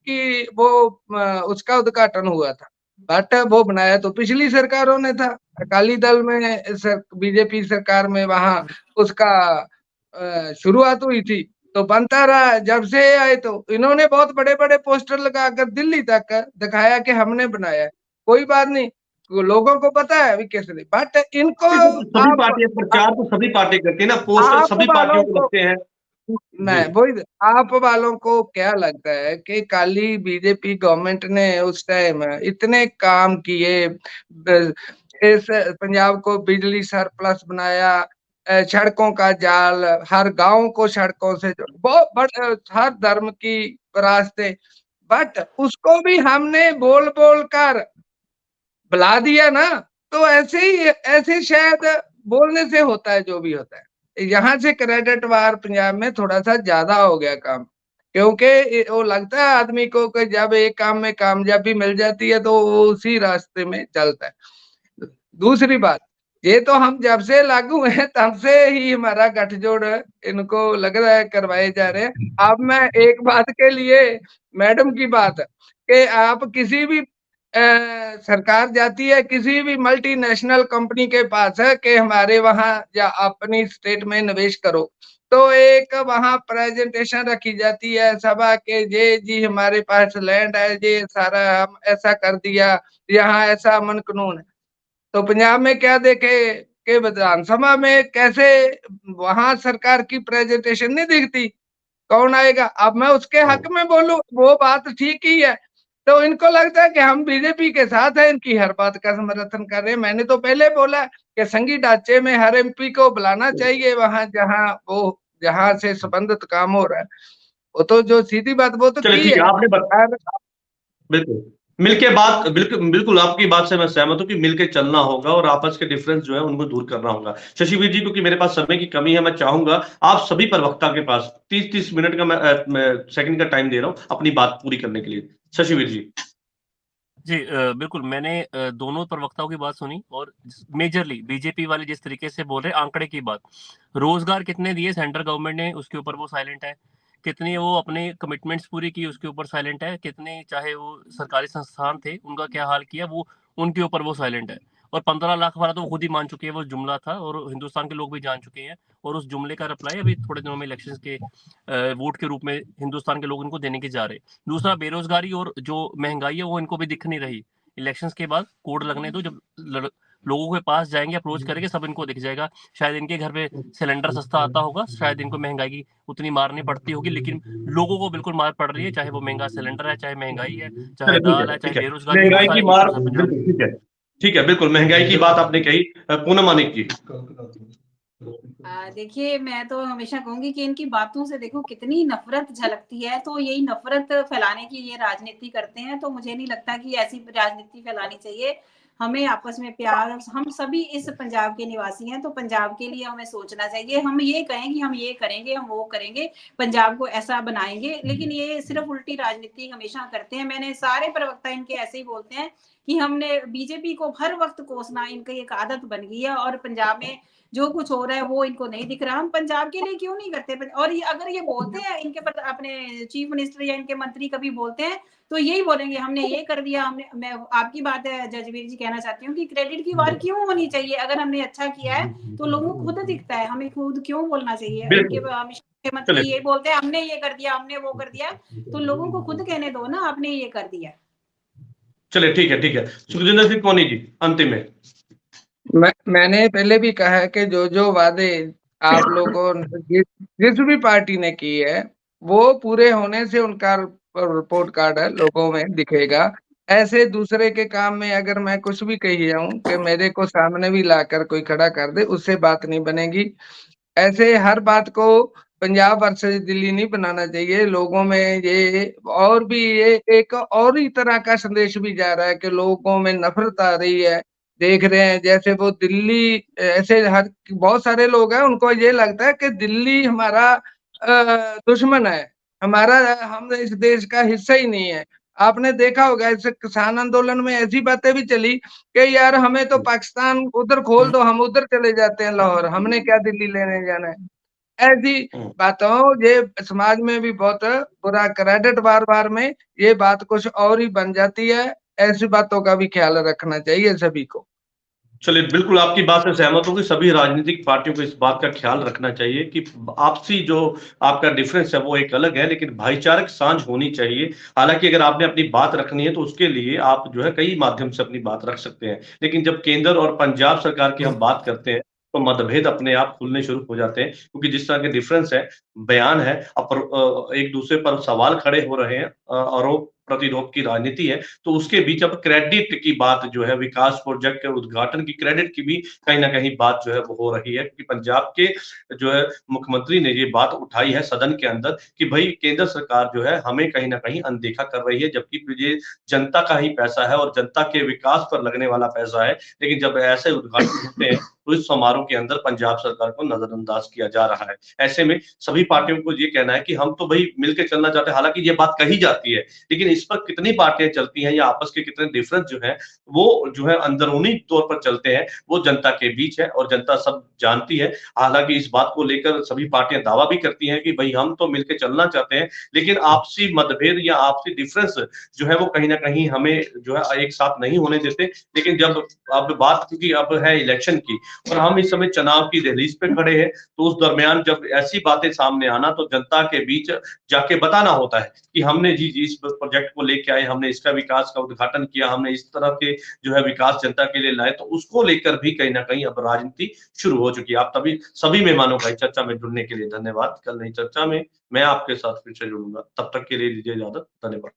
[SPEAKER 4] की उसका उद्घाटन हुआ था, बट वो बनाया तो पिछली सरकारों ने था, अकाली दल में बीजेपी सरकार में वहां उसका शुरुआत हुई थी, तो बनता रहा। जब से आए तो इन्होंने बहुत बड़े बड़े पोस्टर लगाकर दिल्ली तक दिखाया कि हमने बनाया है। कोई बात नहीं, लोगों को पता है अभी किसने, बट इनको
[SPEAKER 1] सभी
[SPEAKER 4] आप
[SPEAKER 1] पार्टियां प्रचार तो सभी पार्टी करती है ना, पोस्टर
[SPEAKER 4] आप
[SPEAKER 1] सभी
[SPEAKER 4] वालों
[SPEAKER 1] पार्टियों को
[SPEAKER 4] को
[SPEAKER 1] लगते हैं। जी
[SPEAKER 4] मैं वही आप वालों को क्या लगता है कि काली बीजेपी गवर्नमेंट ने उस टाइम इतने काम किए, इस पंजाब को बिजली सरप्लस बनाया, सड़कों का जाल, हर गांव को सड़कों से बहुत बड़े, हर धर्म की रास्ते, बट उसको भी हमने बोल बोल कर बुला दिया ना। तो ऐसे शायद बोलने से होता है जो भी होता है। यहाँ से क्रेडिट वार पंजाब में थोड़ा सा ज्यादा हो गया काम, क्योंकि वो लगता है आदमी को कि जब एक काम में कामयाबी मिल जाती है तो वो उसी रास्ते में चलता है। दूसरी बात, ये तो हम जब से लागू हैं तब से ही हमारा गठजोड़ इनको लग रहा है करवाए जा रहे हैं। अब मैं एक बात के लिए, मैडम की बात, कि आप किसी भी सरकार जाती है किसी भी मल्टीनेशनल कंपनी के पास है कि हमारे वहां या अपनी स्टेट में निवेश करो, तो एक वहां प्रेजेंटेशन रखी जाती है सभा के, ये जी हमारे पास लैंड है, ये सारा हम ऐसा कर दिया, यहाँ ऐसा अमन कानून है। तो पंजाब में क्या देखे कि विधानसभा में कैसे वहां सरकार की प्रेजेंटेशन नहीं दिखती, कौन आएगा? अब मैं उसके हक में बोलूं, वो बात ठीक ही है, तो इनको लगता है कि हम बीजेपी के साथ हैं, इनकी हर बात का समर्थन कर रहे हैं। मैंने तो पहले बोला कि संघी ढांचे में हर एमपी को बुलाना चाहिए वहां जहां से संबंधित काम हो रहा है। वो तो जो सीधी बात वो तो
[SPEAKER 1] चलिए
[SPEAKER 4] की
[SPEAKER 1] ठीक है,
[SPEAKER 4] है।
[SPEAKER 1] आपने बिल्कुल मिलके बात, बिल्कुल बिल्कुल आपकी बात से मैं सहमत हूं कि मिलके चलना होगा और आपस के डिफरेंस जो है उनको दूर करना होगा। शशिवीर जी, क्योंकि मेरे पास समय की कमी है, मैं चाहूंगा आप सभी प्रवक्ता के पास 30-30 मिनट का मैं सेकंड का टाइम दे रहा हूं अपनी बात पूरी करने के लिए। शशिवीर जी।
[SPEAKER 2] जी बिल्कुल, मैंने दोनों प्रवक्ताओं की बात सुनी और मेजरली बीजेपी वाले जिस तरीके से बोल रहे हैं आंकड़े की बात, रोजगार कितने दिए सेंट्रल गवर्नमेंट ने उसके ऊपर वो साइलेंट है, कितनी वो अपने कमिटमेंट्स पूरी की उसके ऊपर साइलेंट है, कितने चाहे वो सरकारी संस्थान थे उनका क्या हाल किया वो उनके ऊपर वो साइलेंट है। और 15 लाख वाला तो वो खुद ही मान चुके हैं वो जुमला था, और हिंदुस्तान के लोग भी जान चुके हैं, और उस जुमले का रिप्लाई अभी थोड़े दिनों में इलेक्शंस के वोट के रूप में हिंदुस्तान के लोग इनको देने के जा रहे। दूसरा, बेरोजगारी और जो महंगाई है वो इनको भी दिख नहीं रही। इलेक्शंस के बाद कोड लगने दो, जब लोगों के पास जाएंगे, अप्रोच करेंगे, सब इनको दिख जाएगा। शायद इनके घर पे सिलेंडर सस्ता आता होगा, शायद इनको महंगाई की उतनी मार नहीं पड़ती होगी, लेकिन लोगों को बिल्कुल मार पड़ रही है, चाहे वो महंगा सिलेंडर है, चाहे महंगाई है, चाहे
[SPEAKER 1] चलिए
[SPEAKER 2] दाल है, चाहे
[SPEAKER 1] ठीक है,
[SPEAKER 2] बेरोजगारी,
[SPEAKER 1] महंगाई
[SPEAKER 2] बहुत
[SPEAKER 1] की
[SPEAKER 2] सारे
[SPEAKER 1] मार,
[SPEAKER 2] इश्यूज है पंजाब में।
[SPEAKER 1] बिल्कुल ठीक है, बिल्कुल महंगाई की बात आपने कही। पूनम मानिक जी।
[SPEAKER 3] देखिए, मैं तो हमेशा कहूंगी कि इनकी बातों से देखो कितनी नफरत झलकती है, तो यही नफरत फैलाने की ये राजनीति करते हैं। तो मुझे नहीं लगता कि ऐसी राजनीति फैलानी चाहिए। हमें आपस में प्यार, हम सभी इस पंजाब के निवासी हैं, तो पंजाब के लिए हमें सोचना चाहिए। हम ये कहें कि हम ये करेंगे, हम वो करेंगे, पंजाब को ऐसा बनाएंगे, लेकिन ये सिर्फ उल्टी राजनीति हमेशा करते हैं। मैंने सारे प्रवक्ता इनके ऐसे ही बोलते हैं कि हमने बीजेपी को हर वक्त कोसना इनकी एक आदत बन गई है, और पंजाब में जो कुछ हो रहा है वो इनको नहीं दिख रहा। हम पंजाब के लिए क्यों नहीं करते? और ये अगर ये बोलते हैं, इनके पर अपने चीफ मिनिस्टर या इनके मंत्री कभी बोलते हैं, तो यही बोलेंगे हमने ये कर दिया, हमने। मैं आपकी बात है जजवीर जी, कहना चाहती हूँ कि क्रेडिट की वार क्यों होनी चाहिए? अगर हमने अच्छा किया है तो लोगों को खुद दिखता है, हमें खुद क्यों बोलना चाहिए? इनके मुख्यमंत्री
[SPEAKER 1] चलिए
[SPEAKER 3] ये बोलते हैं हमने ये कर दिया, हमने वो कर दिया, तो लोगों को खुद कहने दो ना आपने ये कर दिया।
[SPEAKER 1] चलिए ठीक है, सुखजिंदर सिंह कोनी जी अंतिम में।
[SPEAKER 4] मैंने पहले भी कहा है कि जो वादे आप लोगों जिस भी पार्टी ने की है वो पूरे होने से उनका रिपोर्ट कार्ड है लोगों में दिखेगा। ऐसे दूसरे के काम में अगर मैं कुछ भी कही जाऊं कि मेरे को सामने भी लाकर कोई खड़ा कर दे, उससे बात नहीं बनेगी। ऐसे हर बात को पंजाब वर्सेस दिल्ली नहीं बनाना चाहिए लोगों में। ये और भी ये एक और ही तरह का संदेश भी जा रहा है कि लोगों में नफरत आ रही है। देख रहे हैं जैसे वो दिल्ली, ऐसे हर बहुत सारे लोग हैं उनको ये लगता है कि दिल्ली हमारा दुश्मन है, हमारा, हम इस देश का हिस्सा ही नहीं है। आपने देखा होगा इस किसान आंदोलन में ऐसी बातें भी चली कि यार हमें तो पाकिस्तान उधर खोल दो, हम उधर चले जाते हैं लाहौर, हमने क्या दिल्ली लेने जाना है। ऐसी बातों ये समाज में भी बहुत बुरा क्रेडिट बार बार में ये बात कुछ और ही बन जाती है। ऐसी बातों का भी ख्याल रखना चाहिए सभी को।
[SPEAKER 1] चलिए, बिल्कुल आपकी बात से सहमत हूँ कि सभी राजनीतिक पार्टियों को इस बात का ख्याल रखना चाहिए कि आपसी जो आपका डिफरेंस है वो एक अलग है, लेकिन भाईचारक सांझ होनी चाहिए। हालांकि अगर आपने अपनी बात रखनी है तो उसके लिए आप जो है कई माध्यम से अपनी बात रख सकते हैं, लेकिन जब केंद्र और पंजाब सरकार की हम बात करते हैं तो मतभेद अपने आप खुलने शुरू हो जाते हैं, क्योंकि जिस तरह के डिफरेंस है, बयान है, एक दूसरे पर सवाल खड़े हो रहे हैं, आरोप प्रतिरोध की राजनीति है, तो उसके बीच अब क्रेडिट की बात जो है, विकास प्रोजेक्ट के उद्घाटन की क्रेडिट की भी कहीं ना कहीं बात जो है वो हो रही है, क्योंकि पंजाब के जो है मुख्यमंत्री ने ये बात उठाई है सदन के अंदर कि भाई केंद्र सरकार जो है हमें कहीं ना कहीं अनदेखा कर रही है, जबकि ये जनता का ही पैसा है और जनता के विकास पर लगने वाला पैसा है। लेकिन जब ऐसे उद्घाटन होते हैं तो इस समारोह के अंदर पंजाब सरकार को नजरअंदाज किया जा रहा है। ऐसे में सभी पार्टियों को ये कहना है कि हम तो भाई मिलकर चलना चाहते हैं, हालांकि ये बात कही जाती है, लेकिन इस पर कितनी पार्टियां चलती हैं या आपस के कितने डिफरेंस जो है वो जो है अंदरूनी तौर पर चलते हैं, वो जनता के बीच है और जनता सब जानती है। हालांकि इस बात को लेकर सभी पार्टियां दावा भी करती हैं कि भाई हम तो मिलकर चलना चाहते हैं, लेकिन आपसी मतभेद या आपसी डिफरेंस जो है वो कहीं ना कहीं हमें जो है एक साथ नहीं होने देते। लेकिन जब अब बात, क्योंकि अब है इलेक्शन की और हम इस समय चुनाव की दहलीज पे खड़े हैं, तो उस दरमियान जब ऐसी बातें सामने आना तो जनता के बीच जाके बताना होता है कि हमने जी इस प्रोजेक्ट को लेके आए, हमने इसका विकास का उद्घाटन किया, हमने इस तरह के जो है विकास जनता के लिए लाए, तो उसको लेकर भी कहीं ना कहीं अब राजनीति शुरू हो चुकी है। आप तभी सभी मेहमानों का चर्चा में जुड़ने के लिए धन्यवाद। कल नई चर्चा में मैं आपके साथ फिर से जुड़ूंगा, तब तक के लिए दीजिए इजाजत। धन्यवाद।